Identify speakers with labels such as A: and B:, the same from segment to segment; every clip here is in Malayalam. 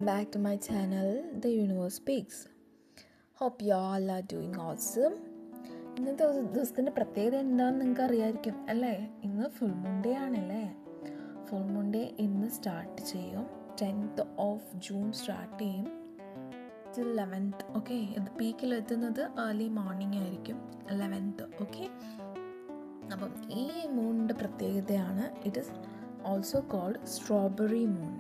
A: Back to my channel, The Universe Speaks. Hope you all are doing awesome. ഇന്നത്തെ ദിവസത്തിൻ്റെ പ്രത്യേകത എന്താണെന്ന് നിങ്ങൾക്ക് അറിയാമായിരിക്കും അല്ലേ? ഇന്ന് ഫുൾ മുണ്ടേ ആണല്ലേ. ഫുൾ മുണ്ടേ ഇന്ന് സ്റ്റാർട്ട് ചെയ്യും. 10th of June സ്റ്റാർട്ട് ചെയ്യും till 11th. ഓക്കെ, ഇത് പീക്കിലെത്തുന്നത് ഏർലി മോർണിംഗ് ആയിരിക്കും 11th. ഓക്കെ, അപ്പം ഈ മൂണിൻ്റെ പ്രത്യേകതയാണ് it is also called strawberry moon.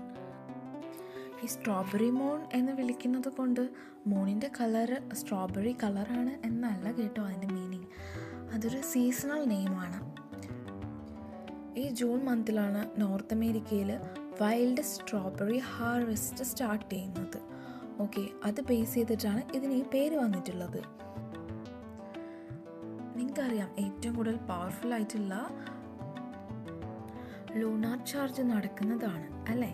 A: ഈ സ്ട്രോബെറി മൂൺ എന്ന് വിളിക്കുന്നത് കൊണ്ട് മൂണിൻ്റെ കളറ് സ്ട്രോബെറി കളറാണ് എന്നല്ല കേട്ടോ അതിൻ്റെ മീനിങ്. അതൊരു സീസണൽ നെയിമാണ്. ഈ ജൂൺ മന്തിലാണ് നോർത്ത് അമേരിക്കയിൽ വൈൽഡ് സ്ട്രോബെറി ഹാർവെസ്റ്റ് സ്റ്റാർട്ട് ചെയ്യുന്നത്. ഓക്കെ, അത് ബേസ് ചെയ്തിട്ടാണ് ഇതിന് ഈ പേര് വന്നിട്ടുള്ളത്. നിങ്ങൾക്കറിയാം ഏറ്റവും കൂടുതൽ പവർഫുൾ ആയിട്ടുള്ള ലൂണാർ ചാർജ് നടക്കുന്നതാണ് അല്ലേ?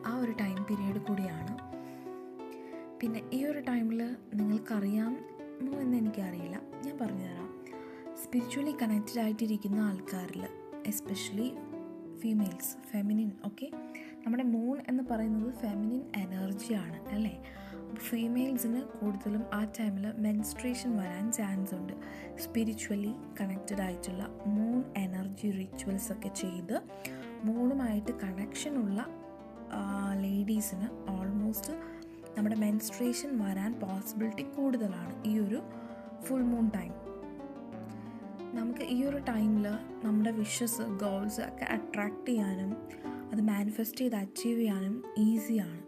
A: ആ ഒരു ടൈം പീരീഡ് കൂടിയാണ്. പിന്നെ ഈ ഒരു ടൈമിൽ നിങ്ങൾക്കറിയാമോ എന്ന് എനിക്കറിയില്ല, ഞാൻ പറഞ്ഞുതരാം. സ്പിരിച്വലി കണക്റ്റഡ് ആയിട്ടിരിക്കുന്ന ആൾക്കാരിൽ എസ്പെഷ്യലി ഫീമെയിൽസ്, ഫെമിനിൻ, ഓക്കെ, നമ്മുടെ മൂൺ എന്ന് പറയുന്നത് ഫെമിനിൻ എനർജിയാണ് അല്ലേ? ഫീമെയിൽസിന് കൂടുതലും ആ ടൈമിൽ മെൻസ്ട്രേഷൻ വരാൻ ചാൻസ് ഉണ്ട്. സ്പിരിച്വലി കണക്റ്റഡ് ആയിട്ടുള്ള മൂൺ എനർജി റിച്വൽസ് ഒക്കെ ചെയ്ത് മൂണുമായിട്ട് കണക്ഷനുള്ള ലേഡീസിന് ഓൾമോസ്റ്റ് നമ്മുടെ മെൻസ്ട്രേഷൻ വരാൻ പോസിബിലിറ്റി കൂടുതലാണ് ഈ ഒരു ഫുൾ മൂൺ ടൈം. നമുക്ക് ഈ ഒരു ടൈമിൽ നമ്മുടെ വിഷസ്, ഗോൾസ് ഒക്കെ അട്രാക്റ്റ് ചെയ്യാനും അത് മാനിഫെസ്റ്റ് ചെയ്ത് അച്ചീവ് ചെയ്യാനും ഈസിയാണ്.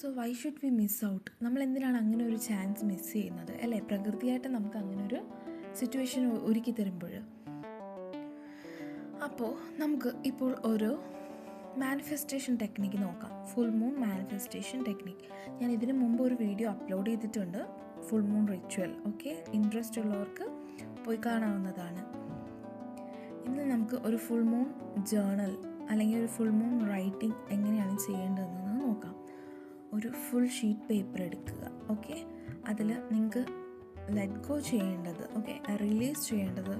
A: So why should we miss out? നമ്മൾ എന്തിനാണ് അങ്ങനെ ഒരു ചാൻസ് മിസ് ചെയ്യുന്നത് അല്ലേ? പ്രകൃതിയായിട്ട് നമുക്ക് അങ്ങനെ ഒരു സിറ്റുവേഷൻ ഒരുക്കി തരുമ്പോൾ. അപ്പോൾ നമുക്ക് ഇപ്പോൾ ഒരു മാനിഫെസ്റ്റേഷൻ ടെക്നിക്ക് നോക്കാം. Full moon manifestation technique. ഞാൻ ഇതിന് മുമ്പ് ഒരു വീഡിയോ അപ്ലോഡ് ചെയ്തിട്ടുണ്ട്, full moon ritual. Okay, interest ഉള്ളവർക്ക് പോയി കാണാവുന്നതാണ്. ഇന്ന് നമുക്ക് ഒരു ഫുൾ മൂൺ ജേർണൽ അല്ലെങ്കിൽ ഒരു ഫുൾ മൂൺ റൈറ്റിംഗ് എങ്ങനെയാണ് ചെയ്യേണ്ടതെന്ന് നോക്കാം. ഒരു ഫുൾ ഷീറ്റ് പേപ്പർ എടുക്കുക. ഓക്കെ, അതിൽ നിങ്ങൾക്ക് ലെറ്റ് ഗോ ചെയ്യേണ്ടത്, ഓക്കെ, റിലീസ് ചെയ്യേണ്ടത്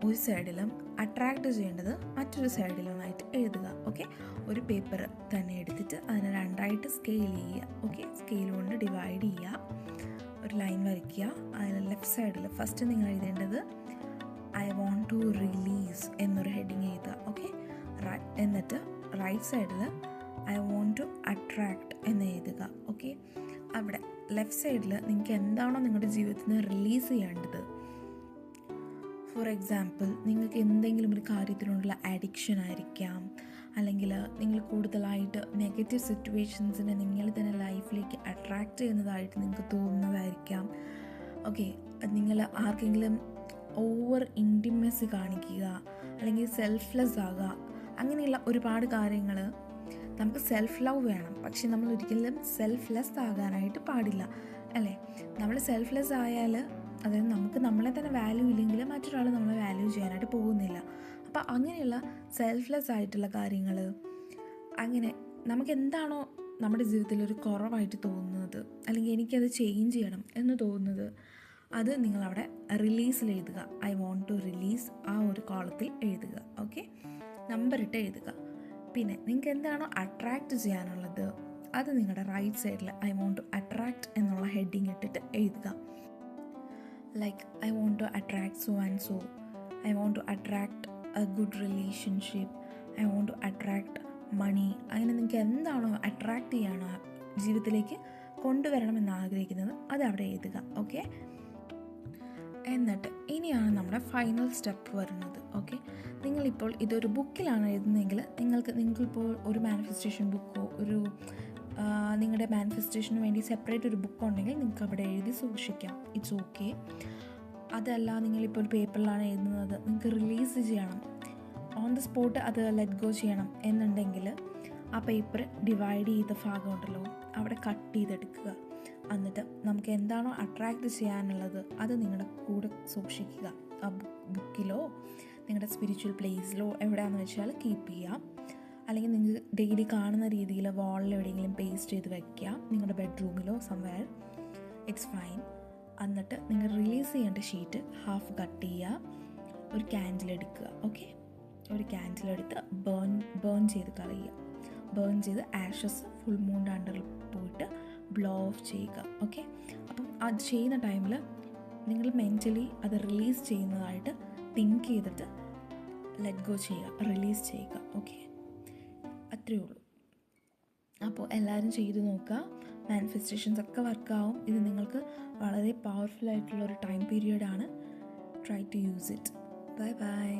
A: ഒരു സൈഡിലും അട്രാക്റ്റ് ചെയ്യേണ്ടത് മറ്റൊരു സൈഡിലുമായിട്ട് എഴുതുക. ഓക്കെ, ഒരു പേപ്പർ തന്നെ എടുത്തിട്ട് അതിനെ രണ്ടായിട്ട് സ്കെയിൽ ചെയ്യുക. ഓക്കെ, സ്കെയിൽ കൊണ്ട് ഡിവൈഡ് ചെയ്യുക, ഒരു ലൈൻ വരയ്ക്കുക. അതിന് ലെഫ്റ്റ് സൈഡിൽ ഫസ്റ്റ് നിങ്ങൾ എഴുതേണ്ടത് ഐ വോണ്ട് ടു റിലീസ് എന്നൊരു ഹെഡിങ് എഴുതുക. ഓക്കെ, എന്നിട്ട് റൈറ്റ് സൈഡിൽ ഐ വോണ്ട് ടു അട്രാക്റ്റ് എന്ന് എഴുതുക. ഓക്കെ, അവിടെ ലെഫ്റ്റ് സൈഡിൽ നിങ്ങൾക്ക് എന്താണോ നിങ്ങളുടെ ജീവിതത്തിൽ നിന്ന് റിലീസ് ചെയ്യേണ്ടത്. ഫോർ എക്സാമ്പിൾ, നിങ്ങൾക്ക് എന്തെങ്കിലും ഒരു കാര്യത്തിനുള്ള അഡിക്ഷൻ ആയിരിക്കാം, അല്ലെങ്കിൽ നിങ്ങൾ കൂടുതലായിട്ട് നെഗറ്റീവ് സിറ്റുവേഷൻസിനെ നിങ്ങൾ തന്നെ ലൈഫിലേക്ക് അട്രാക്റ്റ് ചെയ്യുന്നതായിട്ട് നിങ്ങൾക്ക് തോന്നുന്നതായിരിക്കാം. ഓക്കെ, നിങ്ങൾ ആർക്കെങ്കിലും ഓവർ ഇൻറ്റിമസി കാണിക്കുക, അല്ലെങ്കിൽ സെൽഫ്ലെസ് ആകുക, അങ്ങനെയുള്ള ഒരുപാട് കാര്യങ്ങൾ. നമുക്ക് സെൽഫ് ലവ് വേണം, പക്ഷെ നമ്മൾ ഒരിക്കലും സെൽഫ്ലെസ് ആകാനായിട്ട് പാടില്ല അല്ലേ? നമ്മൾ സെൽഫ്ലെസ് ആയാൽ, അതായത് നമുക്ക് നമ്മളെ തന്നെ വാല്യൂ ഇല്ലെങ്കിൽ മറ്റൊരാൾ നമ്മളെ വാല്യൂ ചെയ്യാനായിട്ട് പോകുന്നില്ല. അപ്പോൾ അങ്ങനെയുള്ള സെൽഫ്ലെസ് ആയിട്ടുള്ള കാര്യങ്ങൾ, അങ്ങനെ നമുക്ക് എന്താണോ നമ്മുടെ ജീവിതത്തിൽ ഒരു കുറവായിട്ട് തോന്നുന്നത്, അല്ലെങ്കിൽ എനിക്കത് ചേഞ്ച് ചെയ്യണം എന്ന് തോന്നുന്നത്, അത് നിങ്ങളവിടെ റിലീസിൽ എഴുതുക. ഐ വോണ്ട് ടു റിലീസ് ആ ഒരു കോളത്തിൽ എഴുതുക. ഓക്കെ, നമ്പർ ഇട്ട് എഴുതുക. പിന്നെ നിങ്ങൾക്ക് എന്താണോ അട്രാക്റ്റ് ചെയ്യാനുള്ളത് അത് നിങ്ങളുടെ റൈറ്റ് സൈഡിൽ ഐ വോണ്ട് ടു അട്രാക്റ്റ് എന്നുള്ള ഹെഡിങ് ഇട്ടിട്ട് എഴുതുക. Like, I want to attract so and so. I want to attract a good relationship. I want to attract money. അങ്ങനെ നിങ്ങൾക്ക് എന്താണോ അട്രാക്റ്റ് ചെയ്യണോ, ജീവിതത്തിലേക്ക് കൊണ്ടുവരണമെന്ന് ആഗ്രഹിക്കുന്നത്, അത് അവിടെ എഴുതുക. ഓക്കെ, എന്നിട്ട് ഇനിയാണ് നമ്മുടെ ഫൈനൽ സ്റ്റെപ്പ് വരുന്നത്. ഓക്കെ, നിങ്ങളിപ്പോൾ ഇതൊരു ബുക്കിലാണ് എഴുതുന്നതെങ്കിൽ നിങ്ങൾക്കിപ്പോൾ ഒരു മാനിഫെസ്റ്റേഷൻ ബുക്കോ നിങ്ങളുടെ മാനിഫെസ്റ്റേഷന് വേണ്ടി സെപ്പറേറ്റ് ഒരു ബുക്ക് ഉണ്ടെങ്കിൽ നിങ്ങൾക്ക് അവിടെ എഴുതി സൂക്ഷിക്കാം. It's okay. അതല്ല, നിങ്ങളിപ്പോൾ ഒരു പേപ്പറിലാണ് എഴുതുന്നത്, നിങ്ങൾക്ക് റിലീസ് ചെയ്യണം, ഓൺ ദ സ്പോട്ട് അത് ലെറ്റ് ഗോ ചെയ്യണം എന്നുണ്ടെങ്കിൽ ആ പേപ്പർ ഡിവൈഡ് ചെയ്ത ഭാഗം ഉണ്ടല്ലോ, അവിടെ കട്ട് ചെയ്തെടുക്കുക. എന്നിട്ട് നമുക്ക് എന്താണോ അട്രാക്റ്റ് ചെയ്യാനുള്ളത് അത് നിങ്ങളുടെ കൂടെ സൂക്ഷിക്കുക. ആ ബുക്കിലോ നിങ്ങളുടെ സ്പിരിച്വൽ പ്ലേസിലോ എവിടെയാണെന്ന് വെച്ചാൽ കീപ്പ് ചെയ്യുക. അല്ലെങ്കിൽ നിങ്ങൾക്ക് ഡെയിലി കാണുന്ന രീതിയിൽ വാളിൽ എവിടെയെങ്കിലും പേസ്റ്റ് ചെയ്ത് വയ്ക്കുക, നിങ്ങളുടെ ബെഡ്റൂമിലോ സംവെയർ, ഇറ്റ്സ് ഫൈൻ. എന്നിട്ട് നിങ്ങൾ റിലീസ് ചെയ്യേണ്ട ഷീറ്റ് ഹാഫ് കട്ട് ചെയ്യുക, ഒരു ക്യാൻഡിൽ എടുക്കുക. ഓക്കെ, ഒരു ക്യാൻഡിൽ എടുത്ത് ബേൺ ചെയ്ത് കളയുക. ബേൺ ചെയ്ത് ആഷസ് ഫുൾ മൂണിൻ്റെ അണ്ടറിൽ പോയിട്ട് ബ്ലോ ഓഫ് ചെയ്യുക. ഓക്കെ, അപ്പം അത് ചെയ്യുന്ന ടൈമിൽ നിങ്ങൾ മെൻ്റലി അത് റിലീസ് ചെയ്യുന്നതായിട്ട് തിങ്ക് ചെയ്തിട്ട് ലെറ്റ് ഗോ ചെയ്യുക, റിലീസ് ചെയ്യുക. ഓക്കെ, അത്രയേ ഉള്ളൂ. അപ്പോൾ എല്ലാവരും ചെയ്ത് നോക്കുക. മാനിഫെസ്റ്റേഷൻസ് ഒക്കെ വർക്കാവും. ഇത് നിങ്ങൾക്ക് വളരെ പവർഫുൾ ആയിട്ടുള്ളൊരു ടൈം പീരിയഡാണ്. Try to use it. Bye by.